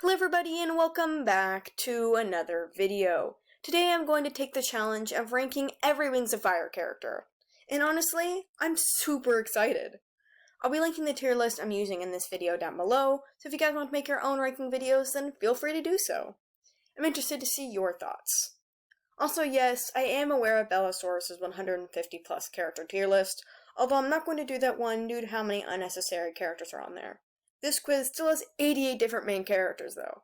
Hello everybody and welcome back to another video. Today I'm going to take the challenge of ranking every Wings of Fire character. And honestly, I'm super excited. I'll be linking the tier list I'm using in this video down below, so if you guys want to make your own ranking videos, then feel free to do so. I'm interested to see your thoughts. Also, yes, I am aware of Bellasaurus's 150 plus character tier list, although I'm not going to do that one due to how many unnecessary characters are on there. This quiz still has 88 different main characters, though.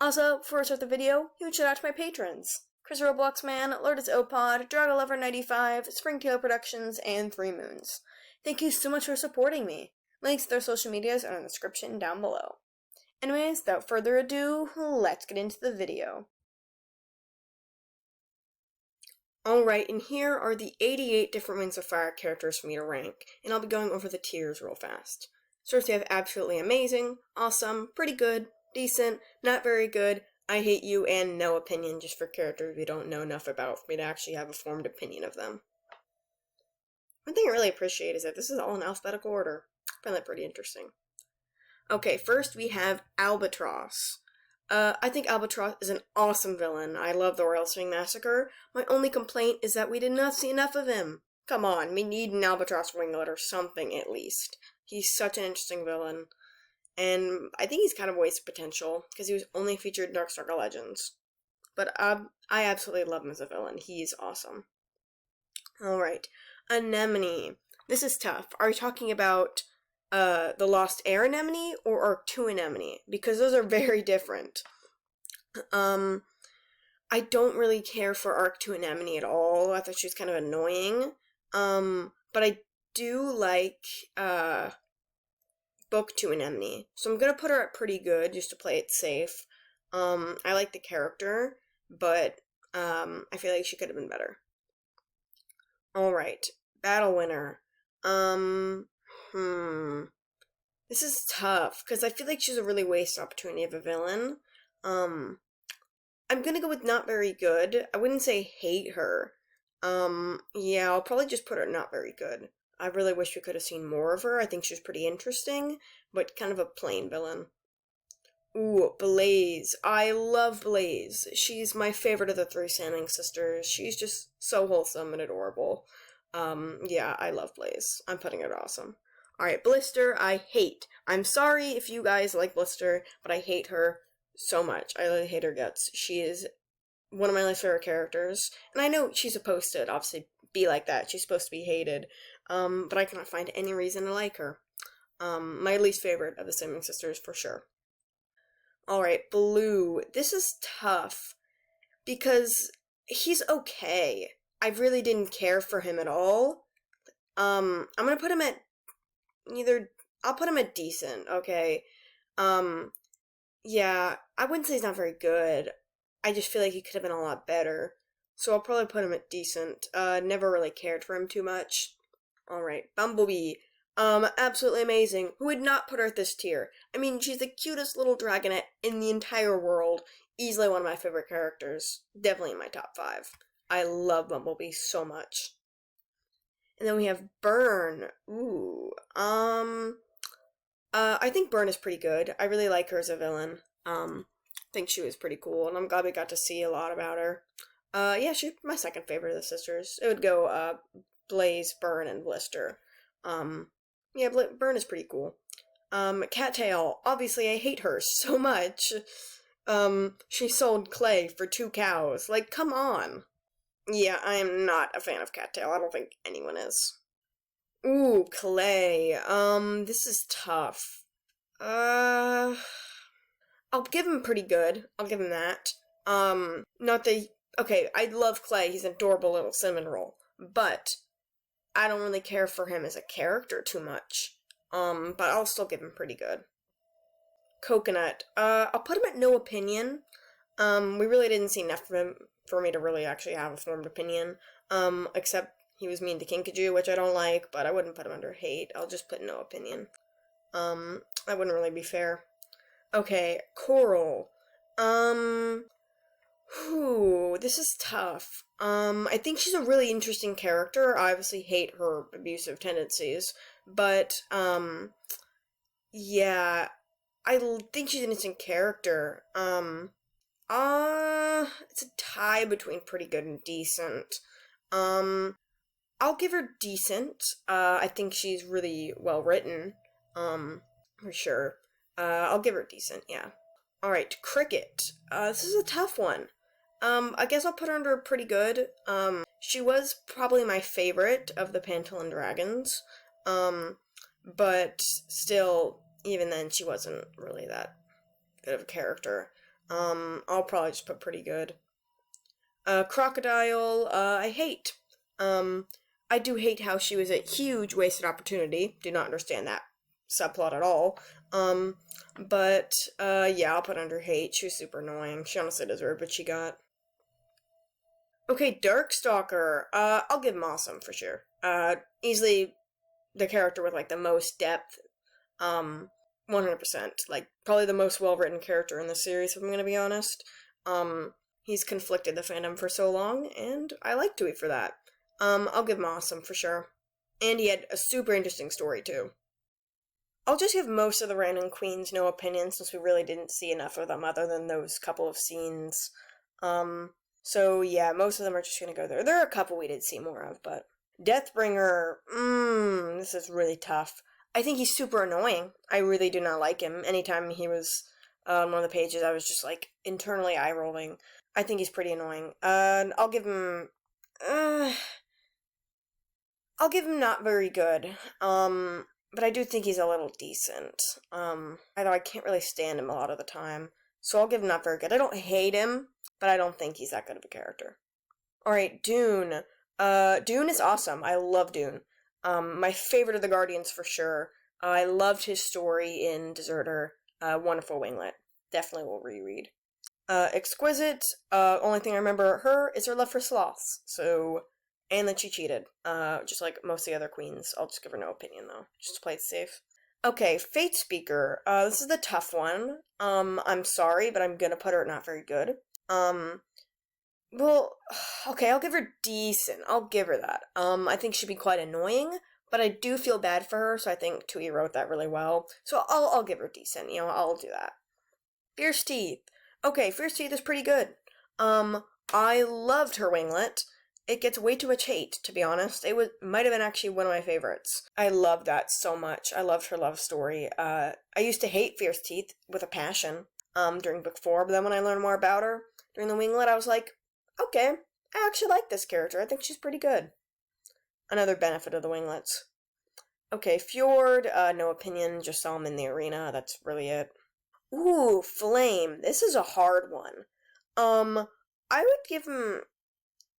Also, before I start the video, huge shout out to my patrons. Chris Robloxman, LordIsopod, DragoLover95, Springtail Productions, and 3 Moons. Thank you so much for supporting me. Links to their social medias are in the description down below. Anyways, without further ado, let's get into the video. Alright, and here are the 88 different Wings of Fire characters for me to rank, and I'll be going over the tiers real fast. First, we have absolutely amazing, awesome, pretty good, decent, not very good, I hate you, and no opinion, just for characters we don't know enough about for me to actually have a formed opinion of them. One thing I really appreciate is that this is all in alphabetical order. I find that pretty interesting. Okay, first we have Albatross. I think Albatross is an awesome villain. I love the Royal Swing Massacre. My only complaint is that we did not see enough of him. Come on, we need an Albatross winglet or something at least. He's such an interesting villain, and I think he's kind of wasted potential, because he was only featured in Darkstalker Legends. But I absolutely love him as a villain. He's awesome. Alright, Anemone. This is tough. Are you talking about the Lost Air Anemone or Arc 2 Anemone? Because those are very different. I don't really care for Arc 2 Anemone at all. I thought she was kind of annoying. But I do like Book 2 Anemone, so I'm gonna put her at pretty good just to play it safe. I like the character, but I feel like she could have been better. Alright, Battle Winner. This is tough, because I feel like she's a really wasted opportunity of a villain. I'm gonna go with not very good. I wouldn't say hate her. Yeah, I'll probably just put her at not very good. I really wish we could have seen more of her. I think she was pretty interesting, but kind of a plain villain. Ooh, Blaze. I love Blaze. She's my favorite of the 3 Salmon sisters. She's just so wholesome and adorable. Yeah, I love Blaze. I'm putting her at awesome. Alright, Blister, I hate. I'm sorry if you guys like Blister, but I hate her so much. I really hate her guts. She is one of my least favorite characters, and I know she's supposed to obviously be like that. She's supposed to be hated, but I cannot find any reason to like her. My least favorite of the Salmon sisters, for sure. Alright, Blue. This is tough, because he's okay. I really didn't care for him at all. I'm gonna put him at I'll put him at decent, okay? Yeah, I wouldn't say he's not very good. I just feel like he could have been a lot better. So I'll probably put him at decent. Never really cared for him too much. Alright, Bumblebee. Absolutely amazing. Who would not put her at this tier? I mean, she's the cutest little dragonette in the entire world. Easily one of my favorite characters. Definitely in my top 5. I love Bumblebee so much. And then we have Burn. Ooh. I think Burn is pretty good. I really like her as a villain. I think she was pretty cool, and I'm glad we got to see a lot about her. Yeah, she's my second favorite of the sisters. It would go, Blaze, Burn, and Blister. Yeah, Burn is pretty cool. Cattail. Obviously, I hate her so much. She sold clay for 2 cows. Like, come on. Yeah, I am not a fan of Cattail. I don't think anyone is. Ooh, Clay. This is tough. I'll give him pretty good. I'll give him that. Okay, I love Clay. He's an adorable little cinnamon roll. But I don't really care for him as a character too much. But I'll still give him pretty good. Coconut. I'll put him at no opinion. We really didn't see enough of him for me to really actually have a formed opinion. Except he was mean to Kinkajou, which I don't like, but I wouldn't put him under hate. I'll just put no opinion. That wouldn't really be fair. Okay, Coral. This is tough. I think she's a really interesting character. I obviously hate her abusive tendencies, but, yeah, think she's an interesting character. It's a tie between pretty good and decent. I'll give her decent. I think she's really well written. For sure. I'll give her decent, yeah. Alright, Cricket. This is a tough one. I guess I'll put her under pretty good. She was probably my favorite of the Pantolin Dragons. But still, even then, she wasn't really that good of a character. I'll probably just put pretty good. Crocodile, I hate. I do hate how she was a huge wasted opportunity. Do not understand that subplot at all. But yeah, I'll put under hate. She was super annoying. She honestly deserved what she got. Okay, Darkstalker. I'll give him awesome for sure. Easily the character with like the most depth. 100%. Like probably the most well-written character in the series, if I'm gonna be honest. He's conflicted the fandom for so long, and I like Tui for that. I'll give him awesome for sure. And he had a super interesting story too. I'll just give most of the random queens no opinion since we really didn't see enough of them other than those couple of scenes. So yeah, most of them are just gonna go there. There are a couple we did see more of, but Deathbringer, this is really tough. I think he's super annoying. I really do not like him. Anytime he was on one of the pages, I was just like internally eye-rolling. I think he's pretty annoying. I'll give him not very good. But I do think he's a little decent. Although I can't really stand him a lot of the time. So I'll give him not very good. I don't hate him, but I don't think he's that good of a character. Alright, Dune. Dune is awesome. I love Dune. My favorite of the Guardians for sure. I loved his story in Deserter. Wonderful winglet. Definitely will reread. Exquisite. Only thing I remember her is her love for sloths. So, and that she cheated. Just like most of the other queens. I'll just give her no opinion though, just to play it safe. Okay, Fate Speaker. This is the tough one. I'm sorry, but I'm gonna put her at not very good. Well, okay, I'll give her decent. I'll give her that. I think she'd be quite annoying, but I do feel bad for her, so I think Tui wrote that really well. So I'll give her decent, I'll do that. Fierce Teeth. Okay, Fierce Teeth is pretty good. I loved her winglet. It gets way too much hate, to be honest. Might have been actually one of my favorites. I loved that so much. I loved her love story. I used to hate Fierce Teeth with a passion, during book 4, but then when I learned more about her during the winglet, I was like, okay, I actually like this character. I think she's pretty good. Another benefit of the winglets. Okay, Fjord, no opinion, just saw him in the arena. That's really it. Ooh, Flame. This is a hard one. I would give him,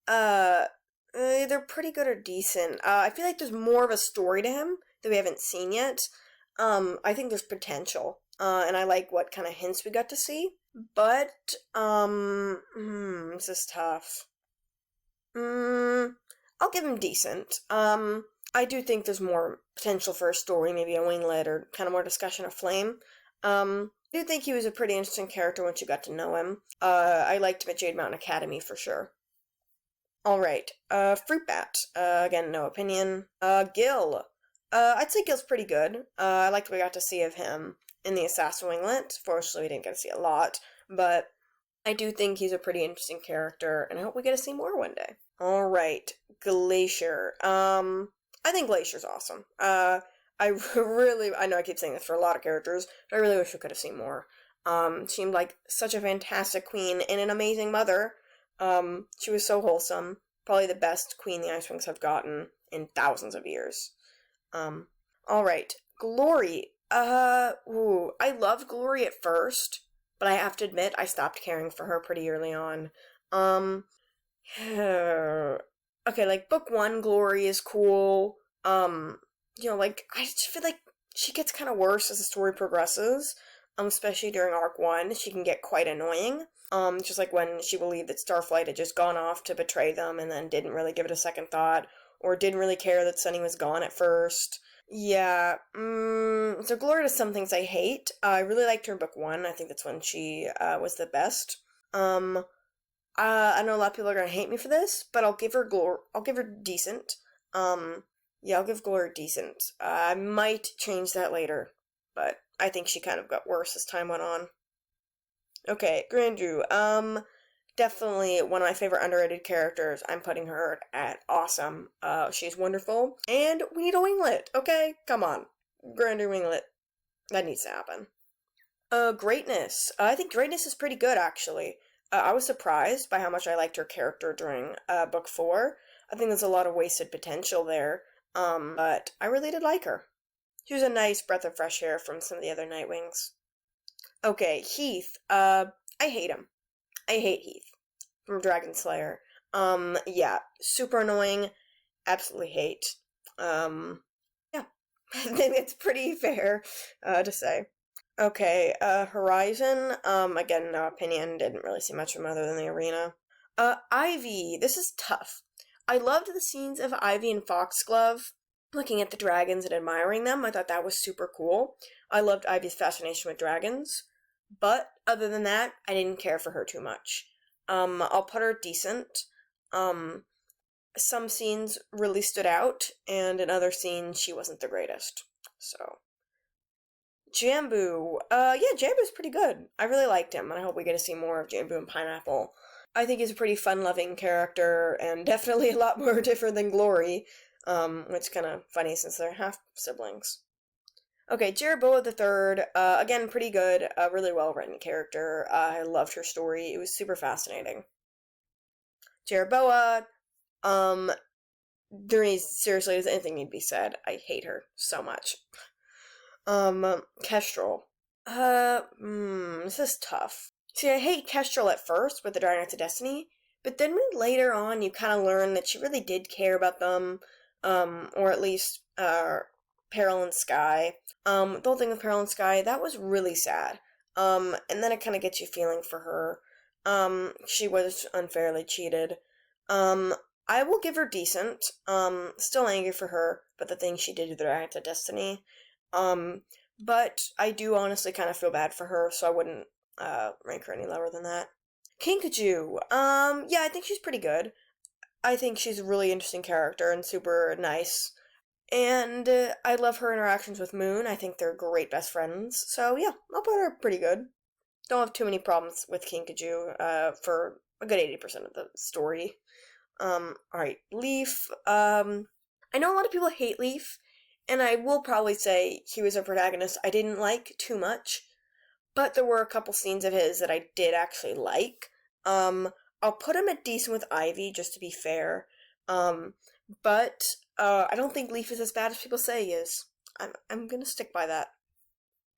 either pretty good or decent. I feel like there's more of a story to him that we haven't seen yet. I think there's potential. And I like what kind of hints we got to see. But, this is tough. I'll give him decent. I do think there's more potential for a story, maybe a winglet or kind of more discussion of Flame. I do think he was a pretty interesting character once you got to know him. I liked him at Jade Mountain Academy for sure. Alright, Fruit Bat. Again, no opinion. Gil. I'd say Gil's pretty good. I liked what we got to see of him in the Assassin Winglet. Fortunately, we didn't get to see a lot, but I do think he's a pretty interesting character, and I hope we get to see more one day. Alright, Glacier. I think Glacier's awesome. I know I keep saying this for a lot of characters, but I really wish we could have seen more. Seemed like such a fantastic queen and an amazing mother. She was so wholesome. Probably the best queen the Ice Wings have gotten in thousands of years. Alright, Glory. I loved Glory at first, but I have to admit I stopped caring for her pretty early on. Okay, like, book 1, Glory is cool. I just feel like she gets kind of worse as the story progresses. Especially during arc 1, she can get quite annoying. Just like when she believed that Starflight had just gone off to betray them and then didn't really give it a second thought, or didn't really care that Sunny was gone at first. Yeah, so Glory does some things I hate. I really liked her in book 1. I think that's when she was the best. I know a lot of people are gonna hate me for this, but I'll give her decent. Yeah, I'll give Glory decent. I might change that later, but I think she kind of got worse as time went on. Okay, Grandrew. Definitely one of my favorite underrated characters. I'm putting her at awesome. She's wonderful. And we need a winglet, okay? Come on. Grandrew winglet. That needs to happen. Greatness. I think Greatness is pretty good, actually. I was surprised by how much I liked her character during book 4. I think there's a lot of wasted potential there, but I really did like her. She was a nice breath of fresh air from some of the other Nightwings. Okay, Heath. I hate him. I hate Heath from Dragon Slayer. Yeah, super annoying. Absolutely hate. Yeah, I think it's pretty fair to say. Okay, Horizon, again, no opinion, didn't really see much of him other than the arena. Ivy, this is tough. I loved the scenes of Ivy and Foxglove, looking at the dragons and admiring them. I thought that was super cool. I loved Ivy's fascination with dragons, but other than that, I didn't care for her too much. I'll put her decent. Some scenes really stood out, and in other scenes, she wasn't the greatest, so... Jambu. Yeah, Jambu's pretty good. I really liked him, and I hope we get to see more of Jambu and Pineapple. I think he's a pretty fun-loving character, and definitely a lot more different than Glory, which is kind of funny since they're half-siblings. Okay, Jeroboa the Third. Again, pretty good. A really well-written character. I loved her story. It was super fascinating. Jeroboa, seriously, does anything need to be said? I hate her so much. Kestrel. This is tough. See, I hate Kestrel at first with the Dragon Knights of Destiny, but then when later on you kind of learn that she really did care about them, or at least, Peril and Sky. The whole thing with Peril and Sky, that was really sad. And then it kind of gets you feeling for her. She was unfairly cheated. I will give her decent. Still angry for her, but the thing she did to the Dragon Knights of Destiny. But I do honestly kind of feel bad for her, so I wouldn't, rank her any lower than that. Kinkajou, yeah, I think she's pretty good. I think she's a really interesting character and super nice. And, I love her interactions with Moon. I think they're great best friends. So, yeah, I'll put her pretty good. Don't have too many problems with Kinkajou, for a good 80% of the story. Alright, Leaf, I know a lot of people hate Leaf, and I will probably say he was a protagonist I didn't like too much, but there were a couple scenes of his that I did actually like. I'll put him at decent with Ivy, just to be fair. But I don't think Leaf is as bad as people say he is. I'm gonna stick by that.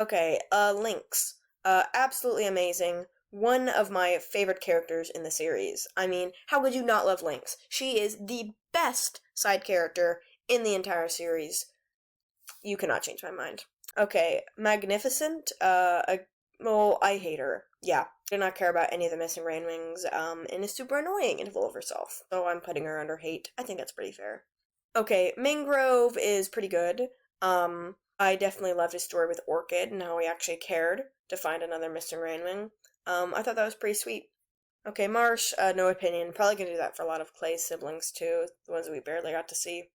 Okay, Lynx. Absolutely amazing. One of my favorite characters in the series. I mean, how could you not love Lynx? She is the best side character in the entire series. You cannot change my mind. Okay, Magnificent. Well, I hate her. Yeah, did not care about any of the missing Rainwings, and is super annoying and full of herself. So I'm putting her under hate. I think that's pretty fair. Okay, Mangrove is pretty good. I definitely loved his story with Orchid and how he actually cared to find another missing Rainwing. I thought that was pretty sweet. Okay, Marsh, no opinion. Probably gonna do that for a lot of Clay's siblings too, the ones that we barely got to see.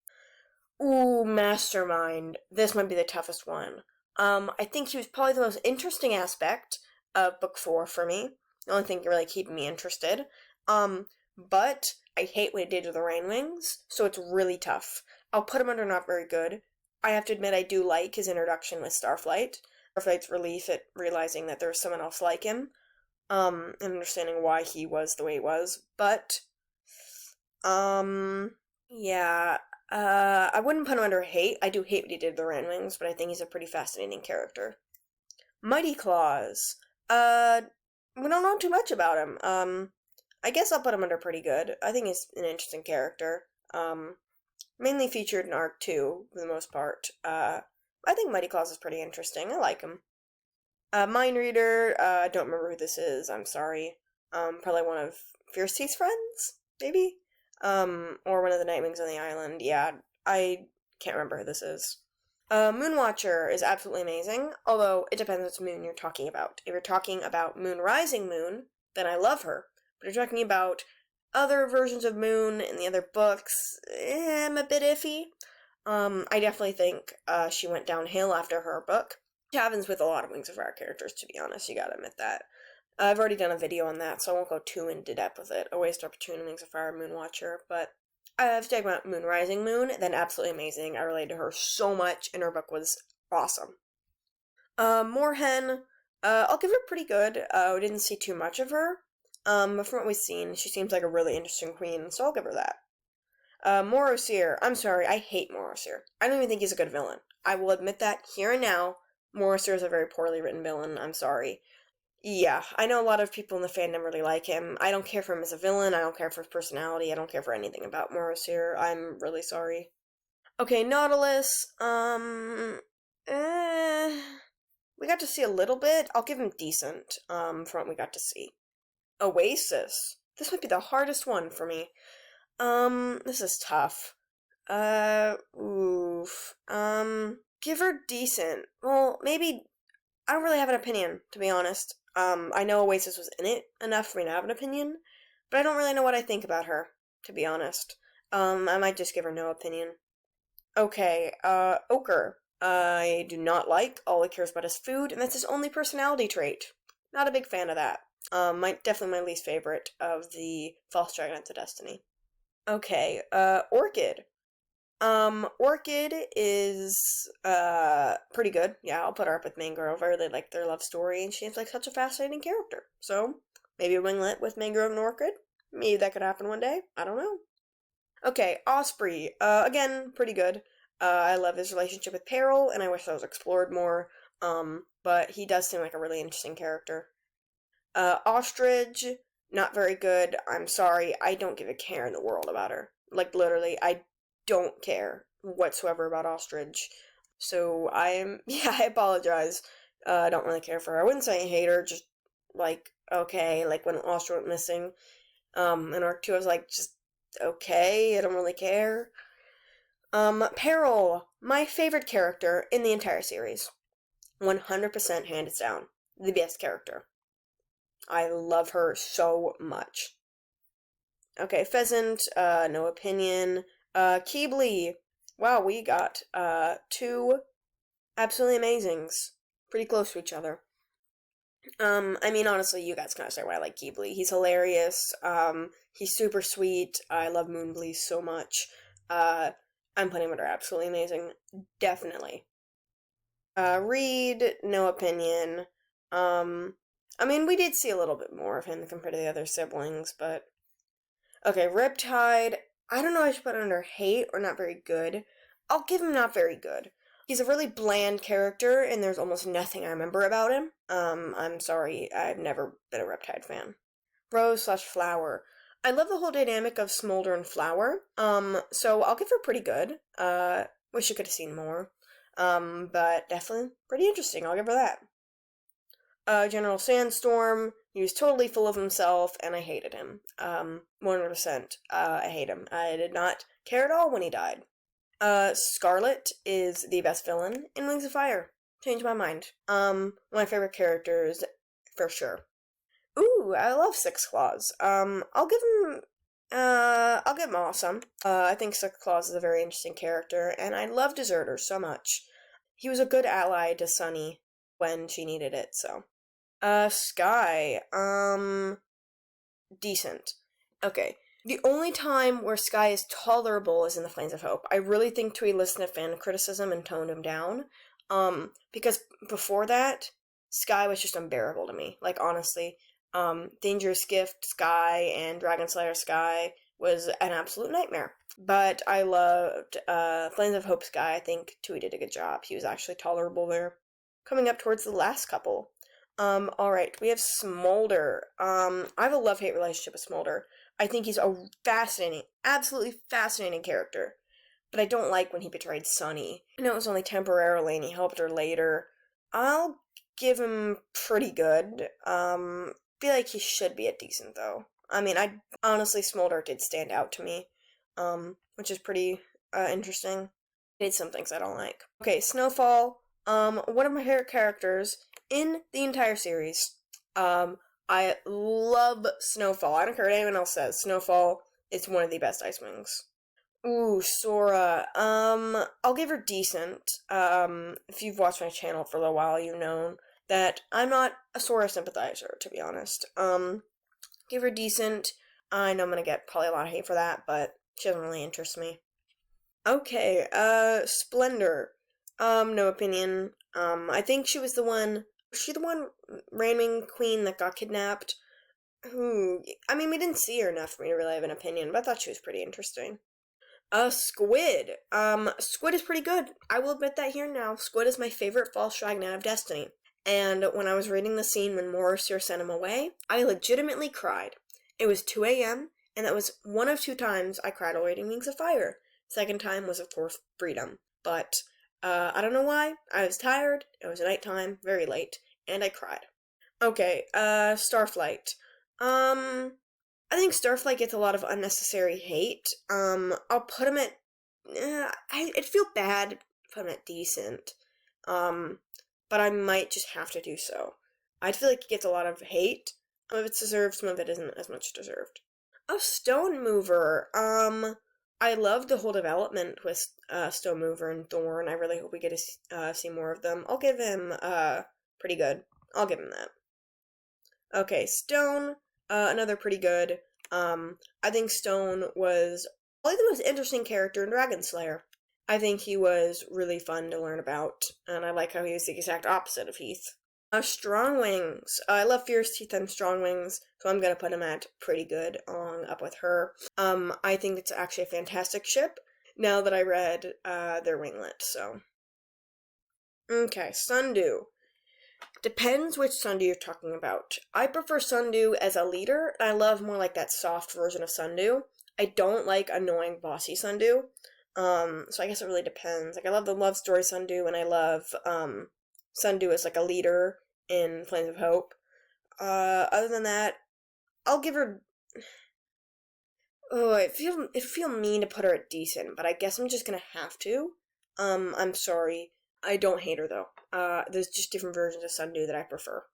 Ooh, Mastermind. This might be the toughest one. I think he was probably the most interesting aspect of book 4 for me. The only thing really keeping me interested. But I hate what he did to the Rainwings, so it's really tough. I'll put him under not very good. I have to admit I do like his introduction with Starflight. Starflight's relief at realizing that there's someone else like him, and understanding why he was the way he was. But, yeah, I wouldn't put him under hate. I do hate what he did to the Rainwings, but I think he's a pretty fascinating character. Mighty Claws. We don't know too much about him. I guess I'll put him under pretty good. I think he's an interesting character. Mainly featured in Arc 2, for the most part. I think Mighty Claws is pretty interesting. I like him. Mind Reader, I don't remember who this is. I'm sorry. Probably one of Fierce Teeth's friends, maybe? Or one of the Nightwings on the island. Yeah, I can't remember who this is. Moonwatcher is absolutely amazing, although it depends which moon you're talking about. If you're talking about Moon Rising Moon, then I love her. But if you're talking about other versions of Moon in the other books, I'm a bit iffy. I definitely think she went downhill after her book. Which happens with a lot of Wings of Fire characters, to be honest, you gotta admit that. I've already done a video on that, so I won't go too into depth with it. A waste opportunity, Wings of Fire, Moon Watcher, but I have to talk about Moon Rising Moon, then absolutely amazing. I related to her so much, and her book was awesome. Moorhen, I'll give her pretty good. We didn't see too much of her, but from what we've seen, she seems like a really interesting queen, so I'll give her that. Morosir, I'm sorry, I hate Morosir. I don't even think he's a good villain. I will admit that here and now. Morosir is a very poorly written villain, I'm sorry. Yeah, I know a lot of people in the fandom really like him. I don't care for him as a villain, I don't care for his personality, I don't care for anything about Morosir. I'm really sorry. Okay, Nautilus, we got to see a little bit. I'll give him decent, from what we got to see. Oasis. This might be the hardest one for me. This is tough. Oof. Give her decent. Well, maybe, I don't really have an opinion, to be honest. I know Oasis was in it enough for me to have an opinion, but I don't really know what I think about her, to be honest. I might just give her no opinion. Okay, Ochre. I do not like. All he cares about is food, and that's his only personality trait. Not a big fan of that. Definitely my least favorite of the False Dragonets of Destiny. Okay, Orchid. Orchid is, pretty good. Yeah, I'll put her up with Mangrove. I really like their love story, and she seems like such a fascinating character. So, maybe a winglet with Mangrove and Orchid? Maybe that could happen one day. I don't know. Okay, Osprey. Again, pretty good. I love his relationship with Peril, and I wish that was explored more. But he does seem like a really interesting character. Ostrich, not very good. I'm sorry, I don't give a care in the world about her. Like, literally, I don't care whatsoever about Ostrich. So, yeah, I apologize. I don't really care for her. I wouldn't say I hate her, just, like, okay, like when Ostrich went missing, in Arc 2, I was like, just, okay, I don't really care. Peril, my favorite character in the entire series. 100% hands down, the best character. I love her so much. Okay, Pheasant, no opinion. Keebly, wow, we got, two absolutely amazings. Pretty close to each other. I mean, honestly, you guys kind of say why I like Keebly. He's hilarious, he's super sweet. I love Moonblee so much. I'm putting him under absolutely amazing. Definitely. Reed, no opinion. I mean, we did see a little bit more of him compared to the other siblings, but... Okay, Riptide, I don't know if I should put it under hate or not very good. I'll give him not very good. He's a really bland character, and there's almost nothing I remember about him. I'm sorry, I've never been a Riptide fan. Rose/Flower. I love the whole dynamic of Smolder and Flower, so I'll give her pretty good. Wish you could have seen more. But definitely pretty interesting, I'll give her that. General Sandstorm, he was totally full of himself, and I hated him. 100%. I hate him. I did not care at all when he died. Scarlet is the best villain in Wings of Fire. Changed my mind. One of my favorite characters, for sure. Ooh, I love Six Claws. I'll give him awesome. I think Six Claws is a very interesting character, and I love Deserter so much. He was a good ally to Sunny when she needed it, so. Sky, decent. Okay. The only time where Sky is tolerable is in the Flames of Hope. I really think Tui listened to fan criticism and toned him down. Because before that, Sky was just unbearable to me. Like, honestly. Dangerous Gift Sky and Dragon Slayer Sky was an absolute nightmare. But I loved, Flames of Hope Sky. I think Tui did a good job. He was actually tolerable there. Coming up towards the last couple. Alright, we have Smolder. I have a love-hate relationship with Smolder. I think he's a fascinating, absolutely fascinating character. But I don't like when he betrayed Sunny. I know it was only temporarily and he helped her later. I'll give him pretty good. Feel like he should be a decent, though. I mean, honestly, Smolder did stand out to me. Which is pretty, interesting. He did some things I don't like. Okay, Snowfall. One of my favorite characters in the entire series. I love Snowfall. I don't care what anyone else says. Snowfall is one of the best Ice Wings. Ooh, Sora. I'll give her decent. If you've watched my channel for a little while, you know that I'm not a Sora sympathizer, to be honest. Give her decent. I know I'm gonna get probably a lot of hate for that, but she doesn't really interest me. Okay, Splendor. No opinion. I think she was the one. Was she the one reigning queen that got kidnapped? I mean, we didn't see her enough for me to really have an opinion, but I thought she was pretty interesting. Squid. Squid is pretty good. I will admit that here now. Squid is my favorite false dragon of Destiny. And when I was reading the scene when Morrissey sent him away, I legitimately cried. It was 2 a.m., and that was one of two times I cried while reading Wings of Fire. Second time was, of course, Freedom. But, I don't know why. I was tired, it was nighttime, very late, and I cried. Okay, Starflight. I think Starflight gets a lot of unnecessary hate. I'll put him at. I'd feel bad to put him at decent. But I might just have to do so. I'd feel like he gets a lot of hate. Some of it's deserved, some of it isn't as much deserved. A Stone Mover. I love the whole development with Stone Mover and Thorn. I really hope we get to see more of them. I'll give him pretty good. I'll give him that. Okay, Stone. Another pretty good. I think Stone was probably the most interesting character in Dragon Slayer. I think he was really fun to learn about, and I like how he was the exact opposite of Heath. Strong Wings. I love Fierce Teeth and Strong Wings, so I'm gonna put him at pretty good, along up with her. I think it's actually a fantastic ship, now that I read, their winglet, so. Okay, Sundew. Depends which Sundew you're talking about. I prefer Sundew as a leader, and I love more like that soft version of Sundew. I don't like annoying bossy Sundew. So I guess it really depends. Like, I love the love story Sundew, and I love, Sundew as like a leader in Flames of Hope. Other than that, I'll give her. Oh, it feel mean to put her at decent, but I guess I'm just gonna have to. I'm sorry. I don't hate her though. There's just different versions of Sundew that I prefer.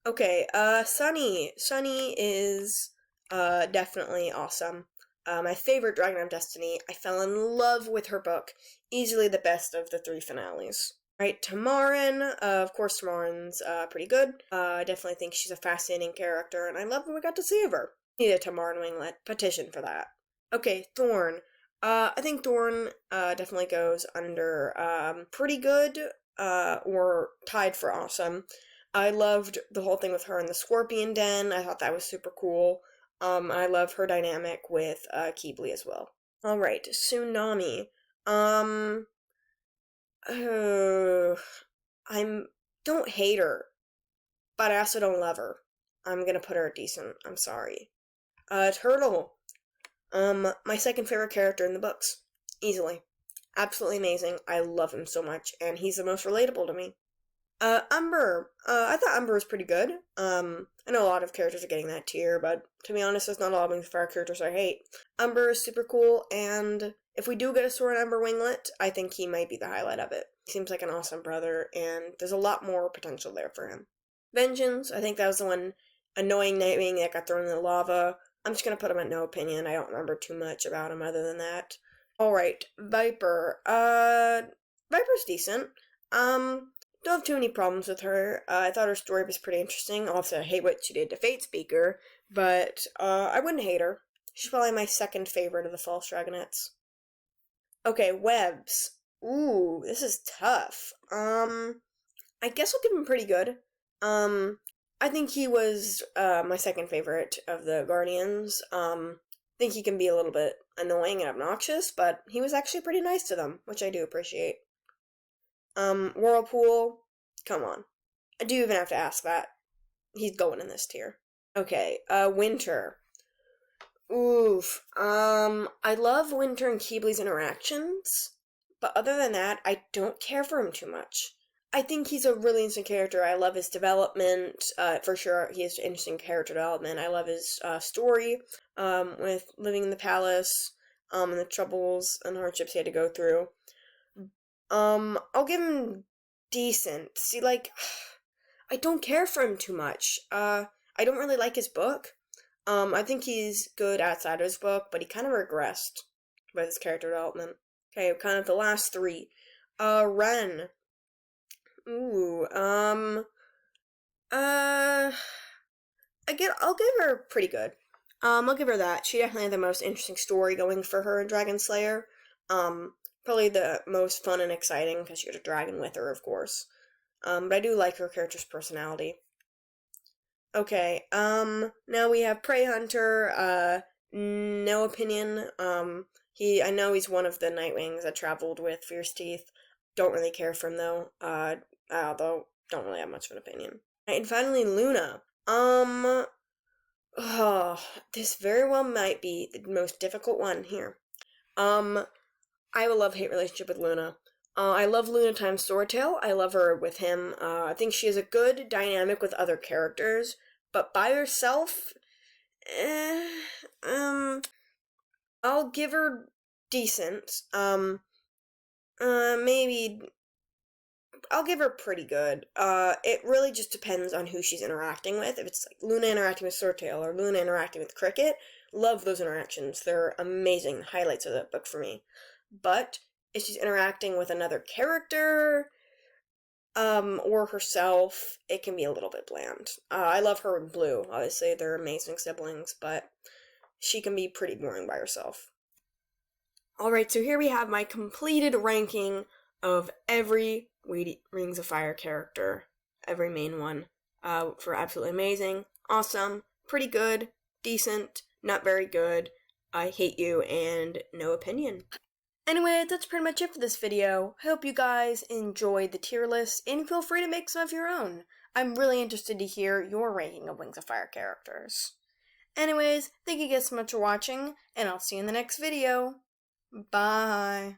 Okay, Sunny. Sunny is, definitely awesome. My favorite Dragon of Destiny. I fell in love with her book. Easily the best of the three finales. Right, Tamarin. Of course, Tamarin's, pretty good. I definitely think she's a fascinating character, and I love when we got to save her. Need a Tamarin winglet. Petition for that. Okay, Thorn. I think Thorn, definitely goes under, pretty good, or tied for awesome. I loved the whole thing with her in the Scorpion Den. I thought that was super cool. I love her dynamic with, Keebly as well. Alright, Tsunami. I'm don't hate her, but I also don't love her. I'm gonna put her at decent. I'm sorry. Turtle. My second favorite character in the books. Easily. Absolutely amazing. I love him so much, and he's the most relatable to me. Umber. I thought Umber was pretty good. I know a lot of characters are getting that tier, but to be honest, there's not a lot of Wings of Fire characters I hate. Umber is super cool, and if we do get a Sora and Umber winglet, I think he might be the highlight of it. He seems like an awesome brother, and there's a lot more potential there for him. Vengeance. I think that was the one annoying Nightwing that got thrown in the lava. I'm just gonna put him at no opinion. I don't remember too much about him other than that. Alright, Viper. Viper's decent. Don't have too many problems with her. I thought her story was pretty interesting. Also, I hate what she did to Fate Speaker, but, I wouldn't hate her. She's probably my second favorite of the False Dragonettes. Okay, Webs. Ooh, this is tough. I guess I'll give him pretty good. I think he was, my second favorite of the Guardians. I think he can be a little bit annoying and obnoxious, but he was actually pretty nice to them, which I do appreciate. Whirlpool, come on. I do even have to ask that. He's going in this tier. Okay, Winter. Oof. I love Winter and Keebly's interactions, but other than that, I don't care for him too much. I think he's a really interesting character. I love his development. For sure, he has interesting character development. I love his, story, with living in the palace, and the troubles and hardships he had to go through. I'll give him decent. See, like, I don't care for him too much. I don't really like his book. I think he's good outside of his book, but he kind of regressed. with his character development. Okay, kind of the last three. Ren. Ooh, I'll give her pretty good. I'll give her that. She definitely had the most interesting story going for her in Dragon Slayer. Probably the most fun and exciting because she had a dragon with her, of course. But I do like her character's personality. Okay, now we have Prey Hunter, no opinion. I know he's one of the Nightwings that traveled with Fierce Teeth. Don't really care for him though. Although don't really have much of an opinion. And finally, Luna. This very well might be the most difficult one here. I have a love-hate relationship with Luna. I love Luna times Swordtail. I love her with him. I think she has a good dynamic with other characters, but by herself, I'll give her decent. Maybe I'll give her pretty good. It really just depends on who she's interacting with. If it's like Luna interacting with Swordtail or Luna interacting with Cricket, love those interactions. They're amazing highlights of that book for me. But if she's interacting with another character, or herself, it can be a little bit bland. I love her and Blue. Obviously, they're amazing siblings, but she can be pretty boring by herself. Alright, so here we have my completed ranking of every Rings of Fire character, every main one, for absolutely amazing, awesome, pretty good, decent, not very good, I hate you, and no opinion. Anyway, that's pretty much it for this video. I hope you guys enjoyed the tier list, and feel free to make some of your own. I'm really interested to hear your ranking of Wings of Fire characters. Anyways, thank you guys so much for watching, and I'll see you in the next video. Bye.